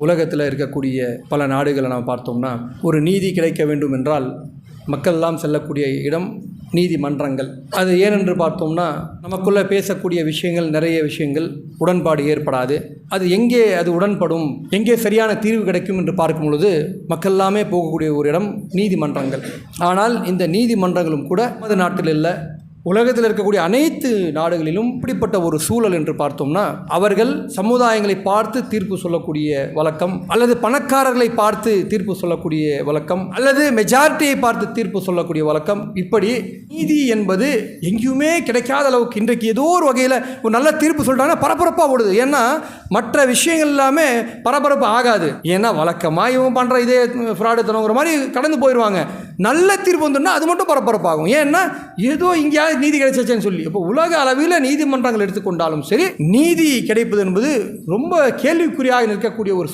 உலகத்தில் இருக்கக்கூடிய பல நாடுகளை நாம் பார்த்தோம்னா ஒரு நீதி கிடைக்க வேண்டும் என்றால் மக்கள் எல்லாம் செல்லக்கூடிய இடம் நீதிமன்றங்கள். அது ஏனென்று பார்த்தோம்னா நமக்குள்ளே பேசக்கூடிய விஷயங்கள் நிறைய விஷயங்கள் உடன்பாடு ஏற்படாது. அது எங்கே அது உடன்படும், எங்கே சரியான தீர்வு கிடைக்கும் என்று பார்க்கும் பொழுது மக்கள் எல்லாமே போகக்கூடிய ஒரு இடம் நீதிமன்றங்கள். ஆனால் இந்த நீதிமன்றங்களும் கூட நமது நாட்டில் இல்லை, உலகத்தில் இருக்கக்கூடிய அனைத்து நாடுகளிலும் இப்படிப்பட்ட ஒரு சூழல் என்று பார்த்தோம்னா அவர்கள் சமுதாயங்களை பார்த்து தீர்ப்பு சொல்லக்கூடிய வழக்கம், அல்லது பணக்காரர்களை பார்த்து தீர்ப்பு சொல்லக்கூடிய வழக்கம், அல்லது மெஜாரிட்டியை பார்த்து தீர்ப்பு சொல்லக்கூடிய வழக்கம். இப்படி நீதி என்பது எங்கேயுமே கிடைக்காத அளவுக்கு இன்றைக்கு ஏதோ ஒரு வகையில் ஒரு நல்ல தீர்ப்பு சொல்லிட்டாங்கன்னா பரபரப்பாக ஓடுது. ஏன்னா மற்ற விஷயங்கள் எல்லாமே பரபரப்பு ஆகாது. ஏன்னா வழக்கமாக இவன் பண்ணுற இதே ஃப்ராடு தனங்கிற மாதிரி கடந்து போயிடுவாங்க. நல்ல தீர்ப்பு வந்துன்னா அது மட்டும் பரபரப்பாகும். ஏன்னா ஏதோ இங்கேயாவது நீதி கிடைச்சேன்னு சொல்லி. இப்போ உலக அளவில் நீதிமன்றங்கள் எடுத்துக்கொண்டாலும் சரி, நீதி கிடைப்பது என்பது ரொம்ப கேள்விக்குறியாக நிற்கக்கூடிய ஒரு சூழ்நிலை.